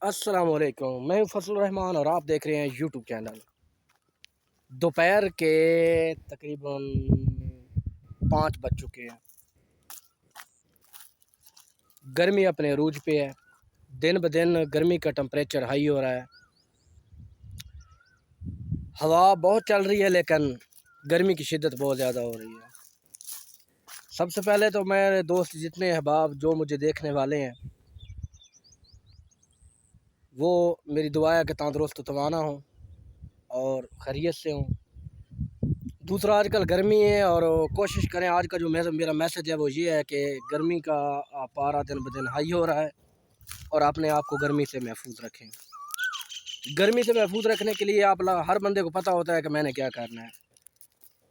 السلام علیکم، میں ہوں فضل الرحمان اور آپ دیکھ رہے ہیں یوٹیوب چینل۔ دوپہر کے تقریباً 5 بج چکے ہیں۔ گرمی اپنے عروج پہ ہے، دن بدن گرمی کا ٹمپریچر ہائی ہو رہا ہے۔ ہوا بہت چل رہی ہے لیکن گرمی کی شدت بہت زیادہ ہو رہی ہے۔ سب سے پہلے تو میرے دوست جتنے احباب جو مجھے دیکھنے والے ہیں وہ میری دعا ہے کہ تندرست و توانا ہوں اور خیریت سے ہوں۔ دوسرا، آج کل گرمی ہے اور کوشش کریں، آج کا جو میرا میسج ہے وہ یہ ہے کہ گرمی کا پارا دن بدن ہائی ہو رہا ہے اور اپنے آپ کو گرمی سے محفوظ رکھیں۔ گرمی سے محفوظ رکھنے کے لیے ہر بندے کو پتہ ہوتا ہے کہ میں نے کیا کرنا ہے۔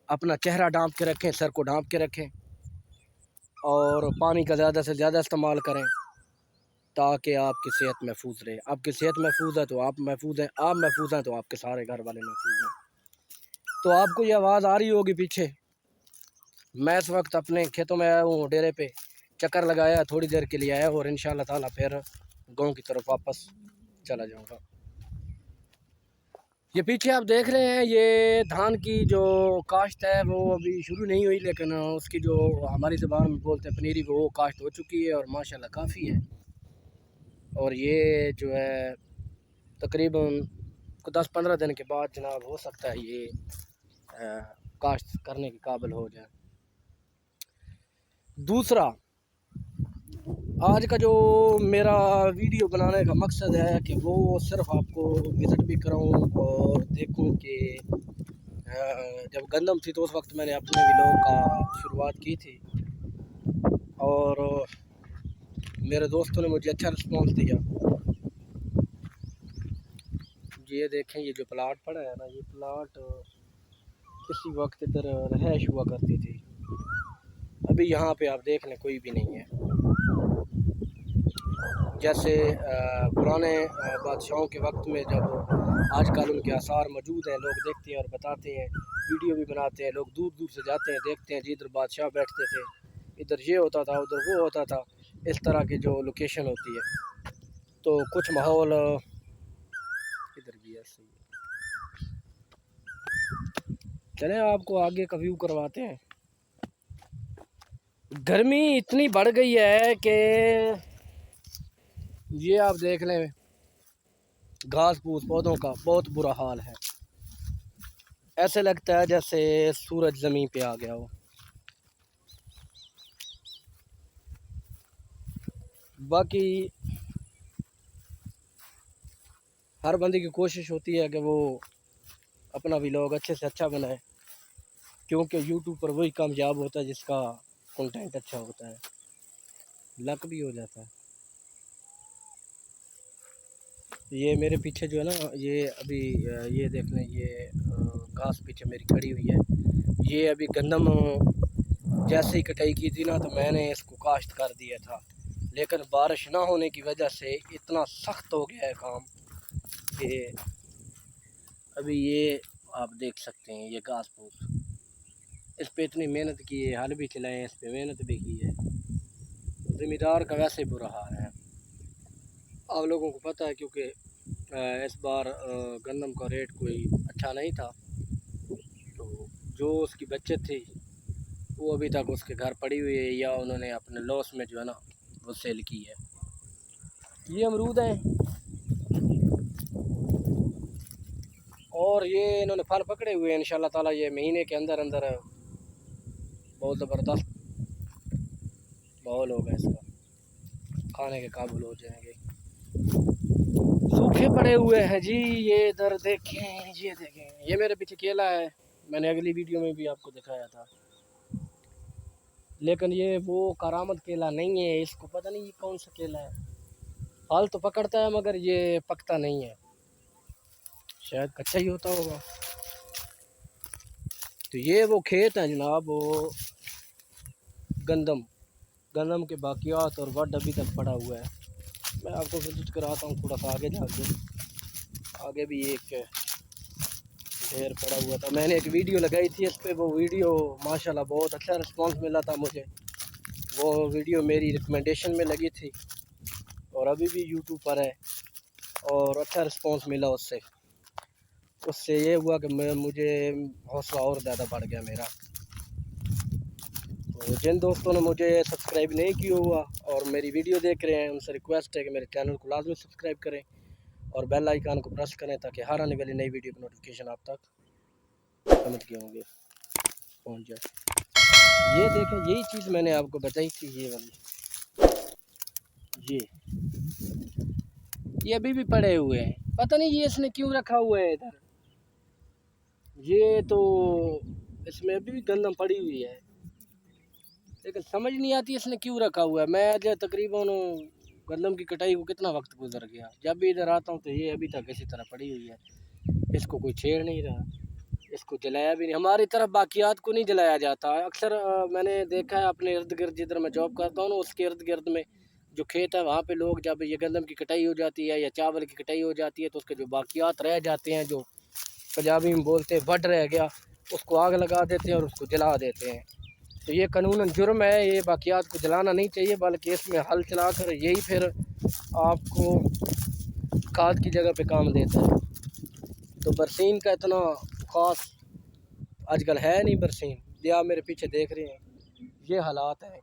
اپنا چہرہ ڈھانپ کے رکھیں، سر کو ڈھانپ کے رکھیں اور پانی کا زیادہ سے زیادہ استعمال کریں تاکہ آپ کی صحت محفوظ رہے۔ آپ کی صحت محفوظ ہے تو آپ محفوظ ہیں، آپ محفوظ ہیں تو آپ کے سارے گھر والے محفوظ ہیں۔ تو آپ کو یہ آواز آ رہی ہوگی پیچھے، میں اس وقت اپنے کھیتوں میں آیا ہوں، ڈیرے پہ چکر لگایا، تھوڑی دیر کے لیے آیا اور انشاءاللہ تعالیٰ پھر گاؤں کی طرف واپس چلا جاؤں گا۔ یہ پیچھے آپ دیکھ رہے ہیں، یہ دھان کی جو کاشت ہے وہ ابھی شروع نہیں ہوئی، لیکن اس کی جو ہماری زبان میں بولتے ہیں پنیری، وہ کاشت ہو چکی ہے اور ماشاءاللہ کافی ہے۔ اور یہ جو ہے تقریباً 10-15 دن کے بعد جناب ہو سکتا ہے یہ کاشت کرنے کے قابل ہو جائے۔ دوسرا، آج کا جو میرا ویڈیو بنانے کا مقصد ہے کہ وہ صرف آپ کو وزٹ بھی کراؤں اور دیکھوں کہ جب گندم تھی تو اس وقت میں نے اپنے ولاگ کا شروعات کی تھی اور میرے دوستوں نے مجھے اچھا رسپانس دیا۔ یہ دیکھیں، یہ جو پلاٹ پڑا ہے نا، یہ پلاٹ کسی وقت ادھر رہائش ہوا کرتی تھی، ابھی یہاں پہ آپ دیکھ لیں کوئی بھی نہیں ہے۔ جیسے پرانے بادشاہوں کے وقت میں جب آج کل ان کے آثار موجود ہیں، لوگ دیکھتے ہیں اور بتاتے ہیں، ویڈیو بھی بناتے ہیں، لوگ دور دور سے جاتے ہیں، دیکھتے ہیں جی ادھر بادشاہ بیٹھتے تھے، ادھر یہ ہوتا تھا، ادھر وہ ہوتا تھا، اس طرح کی جو لوکیشن ہوتی ہے۔ تو کچھ ماحول ادھر بھی ایسے ہی ہے۔ چلیں آپ کو آگے کا ویو کرواتے ہیں۔ گرمی اتنی بڑھ گئی ہے کہ یہ آپ دیکھ لیں، گھاس پھوس پودوں کا بہت برا حال ہے، ایسے لگتا ہے جیسے سورج زمین پہ آ گیا ہو۔ باقی ہر بندے کی کوشش ہوتی ہے کہ وہ اپنا ولاگ اچھے سے اچھا بنائے، کیونکہ یوٹیوب پر وہی کامیاب ہوتا ہے جس کا کنٹینٹ اچھا ہوتا ہے، لک بھی ہو جاتا ہے۔ یہ میرے پیچھے جو ہے نا، یہ ابھی یہ دیکھ لیں، یہ گھاس پیچھے میری کھڑی ہوئی ہے، یہ ابھی گندم جیسے ہی کٹائی کی تھی نا تو میں نے اس کو کاشت کر دیا تھا، لیکن بارش نہ ہونے کی وجہ سے اتنا سخت ہو گیا ہے کام کہ ابھی یہ آپ دیکھ سکتے ہیں، یہ گھاس پھوس، اس پہ اتنی محنت کی ہے، ہل بھی چلائے، اس پہ محنت بھی کی ہے، زمیندار کا ویسے برا حال ہے۔ آپ لوگوں کو پتہ ہے کیونکہ اس بار گندم کا ریٹ کوئی اچھا نہیں تھا، تو جو اس کی بچت تھی وہ ابھی تک اس کے گھر پڑی ہوئی ہے یا انہوں نے اپنے لاس میں جو ہے نا وہ سیل کی ہے۔ یہ امرود ہیں اور یہ انہوں نے پھل پکڑے ہوئے ہیں، انشاءاللہ تعالیٰ یہ مہینے کے اندر اندر بہت زبردست ماحول ہوگا، اس کا کھانے کے قابل ہو جائیں گے۔ سوکھے پڑے ہوئے ہیں جی، یہ ادھر دیکھیں، یہ دیکھیں، یہ میرے پیچھے کیلا ہے، میں نے اگلی ویڈیو میں بھی آپ کو دکھایا تھا، لیکن یہ وہ کارآمد کیلا نہیں ہے، اس کو پتہ نہیں یہ کون سا کیلا ہے، پھل تو پکڑتا ہے مگر یہ پکتا نہیں ہے، شاید کچا ہی ہوتا ہوگا۔ تو یہ وہ کھیت ہیں جناب، وہ گندم کے باقیات اور وڈ ابھی تک پڑا ہوا ہے۔ میں آپ کو وزٹ کراتا ہوں تھوڑا سا آگے جا کے، آگے بھی ایک ڈھیر پڑا ہوا تھا، میں نے ایک ویڈیو لگائی تھی اس پہ، وہ ویڈیو ماشاءاللہ بہت اچھا رسپانس ملا تھا مجھے، وہ ویڈیو میری ریکمنڈیشن میں لگی تھی اور ابھی بھی یوٹیوب پر ہے۔ اور اچھا رسپانس ملا اس سے یہ ہوا کہ مجھے حوصلہ اور زیادہ بڑھ گیا میرا۔ تو جن دوستوں نے مجھے سبسکرائب نہیں کیا ہوا اور میری ویڈیو دیکھ رہے ہیں، ان سے ریکویسٹ ہے کہ میرے چینل کو لازمی سبسکرائب کریں اور بیل آئیکن کو پریس کریں تاکہ ہر آنے والی نئی ویڈیو کی نوٹیفیکیشن آپ تک سمجھ گئے ہوں گے پہنچ جائے۔ یہ دیکھیں، یہی چیز میں نے آپ کو بتائی تھی، یہ والی یہ ابھی بھی پڑے ہوئے ہیں، پتہ نہیں یہ اس نے کیوں رکھا ہوا ہے ادھر۔ یہ تو اس میں ابھی بھی گندم پڑی ہوئی ہے، لیکن سمجھ نہیں آتی اس نے کیوں رکھا ہوا ہے۔ میں جو تقریباً گندم کی کٹائی کو کتنا وقت گزر گیا، جب بھی ادھر آتا ہوں تو یہ ابھی تک اسی طرح پڑی ہوئی ہے، اس کو کوئی چھیڑ نہیں رہا، اس کو جلایا بھی نہیں۔ ہماری طرف باقیات کو نہیں جلایا جاتا ہے، اکثر میں نے دیکھا ہے اپنے ارد گرد جدھر میں جاب کرتا ہوں نا، اس کے ارد گرد میں جو کھیت ہے وہاں پہ لوگ جب یہ گندم کی کٹائی ہو جاتی ہے یا چاول کی کٹائی ہو جاتی ہے تو اس کے جو باقیات رہ جاتے ہیں، جو پنجابی میں بولتے ہیں وڈ رہ گیا، اس کو آگ لگا دیتے ہیں اور اس کو جلا دیتے ہیں۔ تو یہ قانوناً جرم ہے، یہ باقیات کو جلانا نہیں چاہیے، بلکہ اس میں ہل چلا کر یہی پھر آپ کو کھاد کی جگہ پہ کام دیتا ہے۔ تو برسین کا اتنا خاص آج کل ہے نہیں برسین، یہ آپ میرے پیچھے دیکھ رہے ہیں، یہ حالات ہیں۔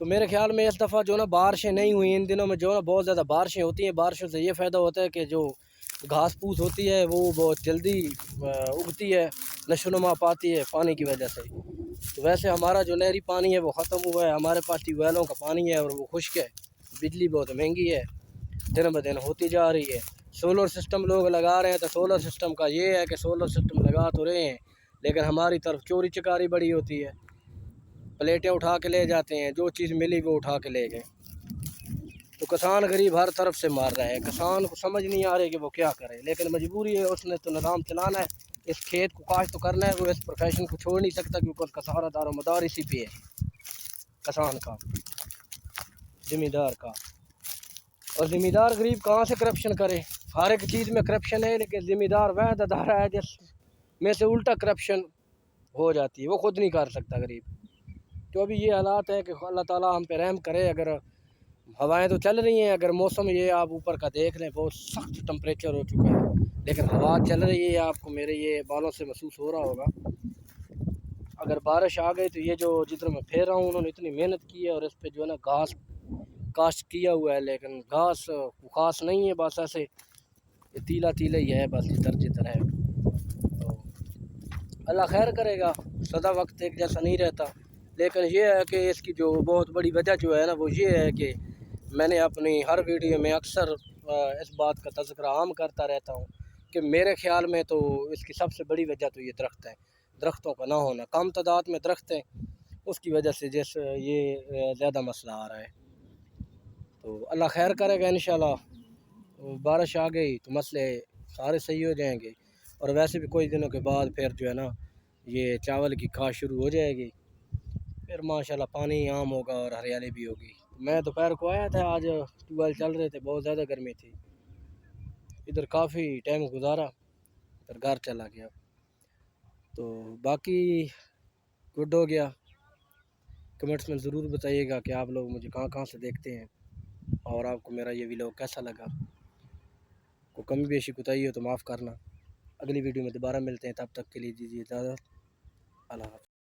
تو میرے خیال میں اس دفعہ جو نا بارشیں نہیں ہوئی، ان دنوں میں جو نا بہت زیادہ بارشیں ہوتی ہیں، بارشوں سے یہ فائدہ ہوتا ہے کہ جو گھاس پھوس ہوتی ہے وہ بہت جلدی اگتی ہے، نشو و نما پاتی ہے پانی کی وجہ سے۔ تو ویسے ہمارا جو نہری پانی ہے وہ ختم ہوا ہے، ہمارے پاس ٹیوب ویلوں کا پانی ہے اور وہ خشک ہے، بجلی بہت مہنگی ہے، دن بہ دن ہوتی جا رہی ہے۔ سولر سسٹم لوگ لگا رہے ہیں، تو سولر سسٹم کا یہ ہے کہ سولر سسٹم لگا تو رہے ہیں لیکن ہماری طرف چوری چکاری بڑی ہوتی ہے، پلیٹیں اٹھا کے لے جاتے ہیں، جو چیز ملی وہ اٹھا کے لے گئے۔ تو کسان غریب ہر طرف سے مار رہا ہے، کسان کو سمجھ نہیں آ رہی کہ وہ کیا کرے، لیکن مجبوری ہے، اس نے تو نظام چلانا ہے، اس کھیت کو کاشت تو کرنا ہے، وہ اس پروفیشن کو چھوڑ نہیں سکتا کیونکہ اس کا سہارا دار و مدار اسی پہ ہے، کسان کا، زمیندار کا۔ اور زمیندار غریب کہاں سے کرپشن کرے؟ ہر ایک چیز میں کرپشن ہے، لیکن زمیندار وہ ادارہ ہے جس میں سے الٹا کرپشن ہو جاتی ہے، وہ خود نہیں کر سکتا غریب۔ تو ابھی یہ حالات ہے کہ اللہ تعالیٰ ہم پہ رحم کرے۔ اگر ہوائیں تو چل رہی ہیں، اگر موسم یہ آپ اوپر کا دیکھ لیں بہت سخت ٹمپریچر ہو چکا ہے، لیکن ہوا چل رہی ہے، آپ کو میرے یہ بالوں سے محسوس ہو رہا ہوگا۔ اگر بارش آ گئی تو یہ جو جدھر میں پھیر رہا ہوں انہوں نے اتنی محنت کی ہے اور اس پہ جو ہے نا گھاس کاشت کیا ہوا ہے، لیکن گھاس خاص نہیں ہے، بس ایسے یہ تیلا تیلا ہی ہے، بس جدھر جدھر ہے۔ تو اللہ خیر کرے گا، سدا وقت ایک جیسا نہیں رہتا، لیکن یہ ہے کہ اس کی جو بہت بڑی وجہ جو ہے نا وہ یہ ہے کہ میں نے اپنی ہر ویڈیو میں اکثر اس بات کا تذکرہ عام کرتا رہتا ہوں کہ میرے خیال میں تو اس کی سب سے بڑی وجہ تو یہ درخت ہے، درختوں کا نہ ہونا، کم تعداد میں درخت ہیں، اس کی وجہ سے جیسے یہ زیادہ مسئلہ آ رہا ہے۔ تو اللہ خیر کرے گا انشاءاللہ، بارش آ گئی تو مسئلے سارے صحیح ہو جائیں گے، اور ویسے بھی کچھ دنوں کے بعد پھر جو ہے نا یہ چاول کی کھاد شروع ہو جائے گی، پھر ماشاءاللہ پانی عام ہوگا اور ہریالی بھی ہوگی۔ میں دوپہر کو آیا تھا، آج ٹیوبویل چل رہے تھے، بہت زیادہ گرمی تھی، ادھر کافی ٹائم گزارا، پھر گھر چلا گیا۔ تو باقی گڈ ہو گیا، کمنٹس میں ضرور بتائیے گا کہ آپ لوگ مجھے کہاں کہاں سے دیکھتے ہیں اور آپ کو میرا یہ ویلوگ کیسا لگا۔ کوئی کمی بیشی کوتاہی ہو تو معاف کرنا۔ اگلی ویڈیو میں دوبارہ ملتے ہیں، تب تک کے لیے دیجیے اجازت، اللہ حافظ۔